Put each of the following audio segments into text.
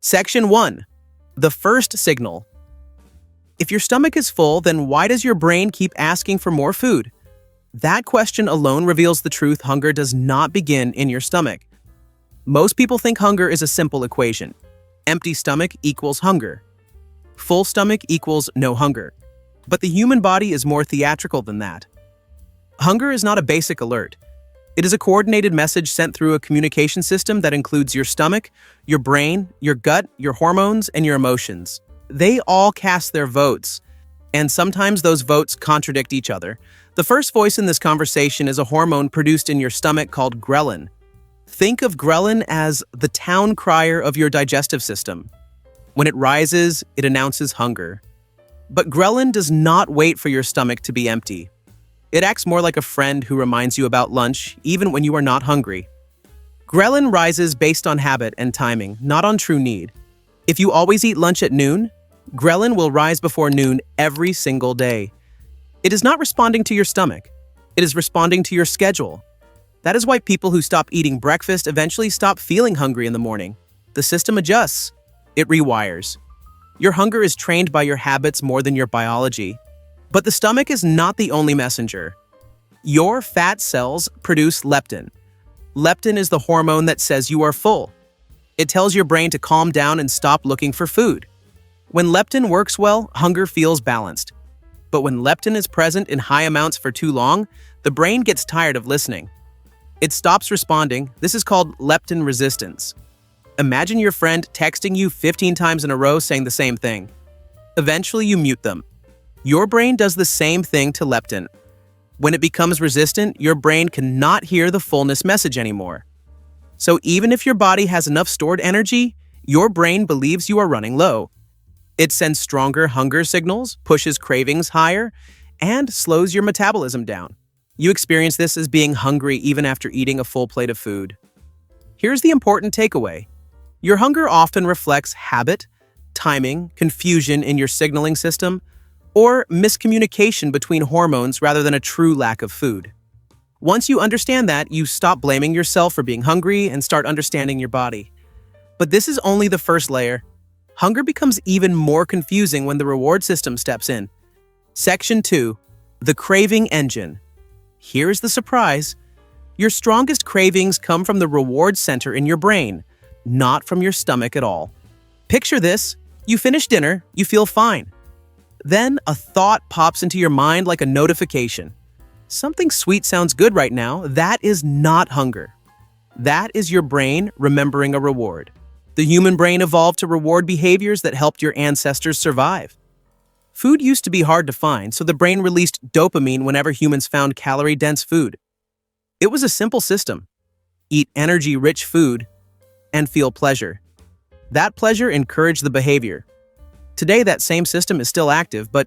Section 1. The first signal. If your stomach is full, then why does your brain keep asking for more food? That question alone reveals the truth: hunger does not begin in your stomach. Most people think hunger is a simple equation. Empty stomach equals hunger. Full stomach equals no hunger. But the human body is more theatrical than that. Hunger is not a basic alert. It is a coordinated message sent through a communication system that includes your stomach, your brain, your gut, your hormones, and your emotions. They all cast their votes, and sometimes those votes contradict each other. The first voice in this conversation is a hormone produced in your stomach called ghrelin. Think of ghrelin as the town crier of your digestive system. When it rises, it announces hunger. But ghrelin does not wait for your stomach to be empty. It acts more like a friend who reminds you about lunch, even when you are not hungry. Ghrelin rises based on habit and timing, not on true need. If you always eat lunch at noon, ghrelin will rise before noon every single day. It is not responding to your stomach. It is responding to your schedule. That is why people who stop eating breakfast eventually stop feeling hungry in the morning. The system adjusts. It rewires. Your hunger is trained by your habits more than your biology. But the stomach is not the only messenger. Your fat cells produce leptin. Leptin is the hormone that says you are full. It tells your brain to calm down and stop looking for food. When leptin works well, hunger feels balanced. But when leptin is present in high amounts for too long, the brain gets tired of listening. It stops responding. This is called leptin resistance. Imagine your friend texting you 15 times in a row saying the same thing. Eventually, you mute them. Your brain does the same thing to leptin. When it becomes resistant, your brain cannot hear the fullness message anymore. So even if your body has enough stored energy, your brain believes you are running low. It sends stronger hunger signals, pushes cravings higher, and slows your metabolism down. You experience this as being hungry even after eating a full plate of food. Here's the important takeaway. Your hunger often reflects habit, timing, confusion in your signaling system, or miscommunication between hormones rather than a true lack of food. Once you understand that, you stop blaming yourself for being hungry and start understanding your body. But this is only the first layer. Hunger becomes even more confusing when the reward system steps in. Section 2. The craving engine. Here's the surprise. Your strongest cravings come from the reward center in your brain, not from your stomach at all. Picture this. You finish dinner, you feel fine. Then a thought pops into your mind like a notification. Something sweet sounds good right now. That is not hunger. That is your brain remembering a reward. The human brain evolved to reward behaviors that helped your ancestors survive. Food used to be hard to find, so the brain released dopamine whenever humans found calorie-dense food. It was a simple system. Eat energy-rich food and feel pleasure. That pleasure encouraged the behavior. Today, that same system is still active, but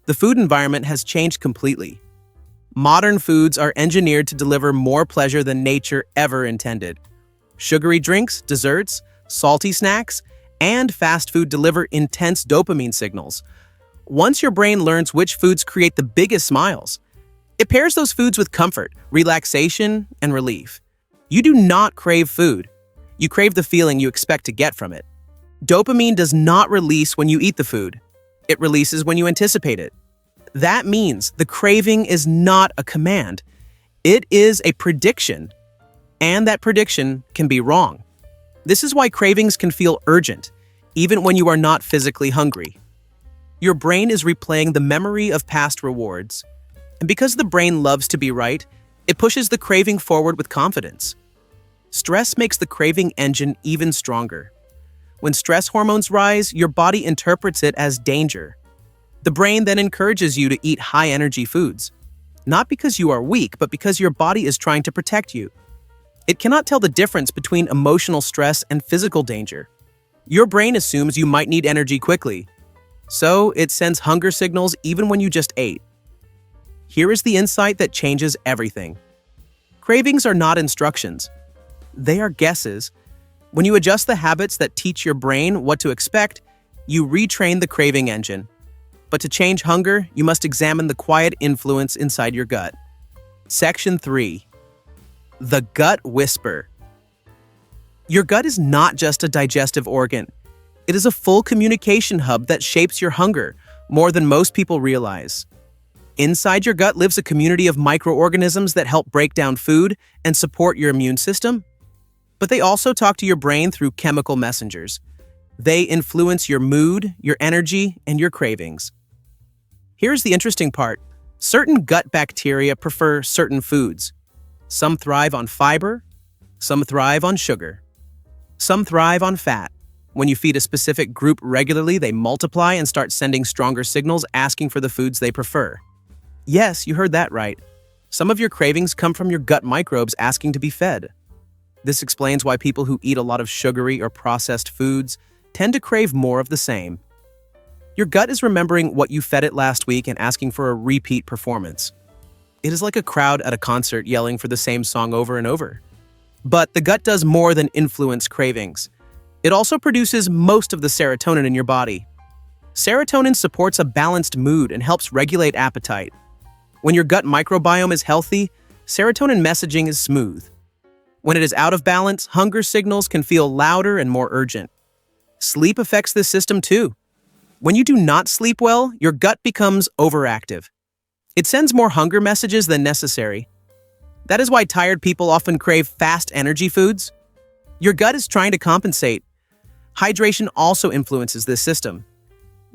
the food environment has changed completely. Modern foods are engineered to deliver more pleasure than nature ever intended. Sugary drinks, desserts, salty snacks, and fast food deliver intense dopamine signals. Once your brain learns which foods create the biggest smiles, it pairs those foods with comfort, relaxation, and relief. You do not crave food. You crave the feeling you expect to get from it. Dopamine does not release when you eat the food. It releases when you anticipate it. That means the craving is not a command. It is a prediction, and that prediction can be wrong. This is why cravings can feel urgent, even when you are not physically hungry. Your brain is replaying the memory of past rewards, and because the brain loves to be right, it pushes the craving forward with confidence. Stress makes the craving engine even stronger. When stress hormones rise, your body interprets it as danger. The brain then encourages you to eat high-energy foods, not because you are weak, but because your body is trying to protect you. It cannot tell the difference between emotional stress and physical danger. Your brain assumes you might need energy quickly, so it sends hunger signals even when you just ate. Here is the insight that changes everything. Cravings are not instructions. They are guesses. When you adjust the habits that teach your brain what to expect, you retrain the craving engine. But to change hunger, you must examine the quiet influence inside your gut. Section 3. The gut whisper. Your gut is not just a digestive organ. It is a full communication hub that shapes your hunger more than most people realize. Inside your gut lives a community of microorganisms that help break down food and support your immune system. But they also talk to your brain through chemical messengers. They influence your mood, your energy, and your cravings. Here's the interesting part. Certain gut bacteria prefer certain foods. Some thrive on fiber, some thrive on sugar, some thrive on fat. When you feed a specific group regularly, they multiply and start sending stronger signals asking for the foods they prefer. Yes, you heard that right. Some of your cravings come from your gut microbes asking to be fed. This explains why people who eat a lot of sugary or processed foods tend to crave more of the same. Your gut is remembering what you fed it last week and asking for a repeat performance. It is like a crowd at a concert yelling for the same song over and over. But the gut does more than influence cravings. It also produces most of the serotonin in your body. Serotonin supports a balanced mood and helps regulate appetite. When your gut microbiome is healthy, serotonin messaging is smooth. When it is out of balance, hunger signals can feel louder and more urgent. Sleep affects this system too. When you do not sleep well, your gut becomes overactive. It sends more hunger messages than necessary. That is why tired people often crave fast energy foods. Your gut is trying to compensate. Hydration also influences this system.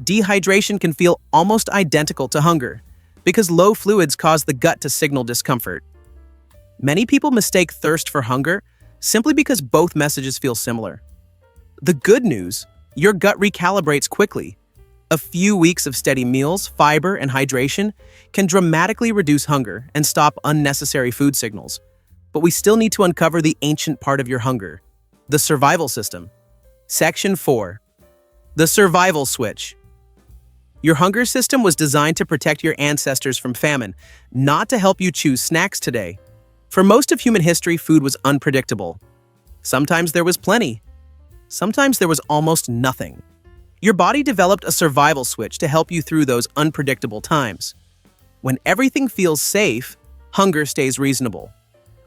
Dehydration can feel almost identical to hunger because low fluids cause the gut to signal discomfort. Many people mistake thirst for hunger simply because both messages feel similar. The good news, your gut recalibrates quickly. A few weeks of steady meals, fiber, and hydration can dramatically reduce hunger and stop unnecessary food signals. But we still need to uncover the ancient part of your hunger, the survival system. Section 4. The survival switch. Your hunger system was designed to protect your ancestors from famine, not to help you choose snacks today. For most of human history, food was unpredictable. Sometimes there was plenty. Sometimes there was almost nothing. Your body developed a survival switch to help you through those unpredictable times. When everything feels safe, hunger stays reasonable.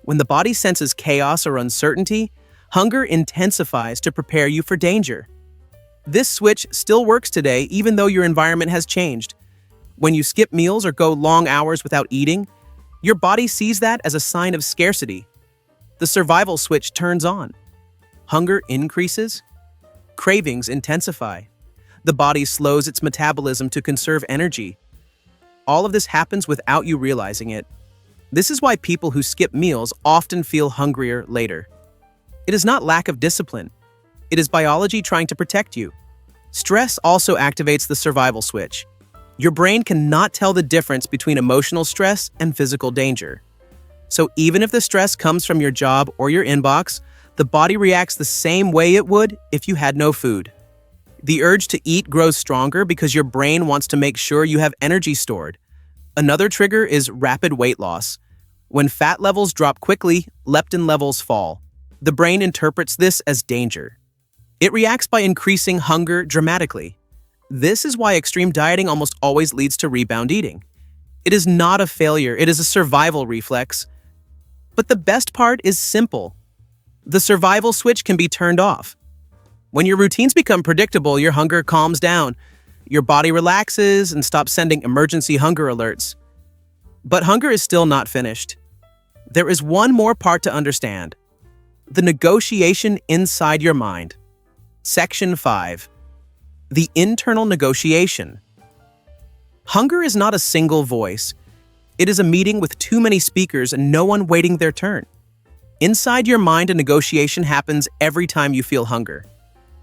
When the body senses chaos or uncertainty, hunger intensifies to prepare you for danger. This switch still works today even though your environment has changed. When you skip meals or go long hours without eating, your body sees that as a sign of scarcity. The survival switch turns on. Hunger increases. Cravings intensify. The body slows its metabolism to conserve energy. All of this happens without you realizing it. This is why people who skip meals often feel hungrier later. It is not lack of discipline. It is biology trying to protect you. Stress also activates the survival switch. Your brain cannot tell the difference between emotional stress and physical danger. So even if the stress comes from your job or your inbox, the body reacts the same way it would if you had no food. The urge to eat grows stronger because your brain wants to make sure you have energy stored. Another trigger is rapid weight loss. When fat levels drop quickly, leptin levels fall. The brain interprets this as danger. It reacts by increasing hunger dramatically. This is why extreme dieting almost always leads to rebound eating. It is not a failure, it is a survival reflex. But the best part is simple. The survival switch can be turned off. When your routines become predictable, your hunger calms down. Your body relaxes and stops sending emergency hunger alerts. But hunger is still not finished. There is one more part to understand. The negotiation inside your mind. Section 5. The internal negotiation. Hunger is not a single voice. It is a meeting with too many speakers and no one waiting their turn. Inside your mind, a negotiation happens every time you feel hunger.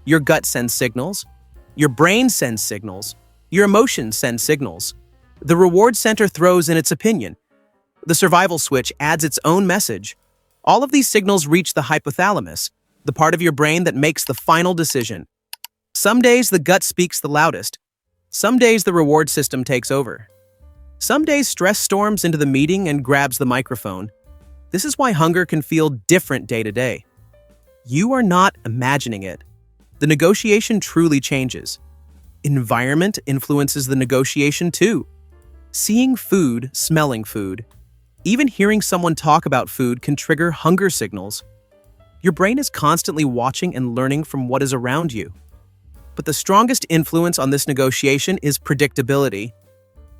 Your gut sends signals. Your brain sends signals. Your emotions send signals. The reward center throws in its opinion. The survival switch adds its own message. All of these signals reach the hypothalamus, the part of your brain that makes the final decision. Some days the gut speaks the loudest. Some days the reward system takes over. Some days stress storms into the meeting and grabs the microphone. This is why hunger can feel different day to day. You are not imagining it. The negotiation truly changes. Environment influences the negotiation too. Seeing food, smelling food, even hearing someone talk about food can trigger hunger signals. Your brain is constantly watching and learning from what is around you. But the strongest influence on this negotiation is predictability.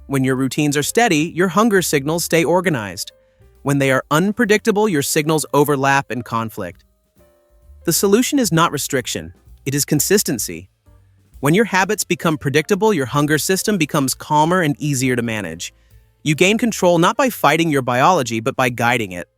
When your routines are steady, your hunger signals stay organized. When they are unpredictable, your signals overlap and conflict. The solution is not restriction, it is consistency. When your habits become predictable, your hunger system becomes calmer and easier to manage. You gain control not by fighting your biology, but by guiding it.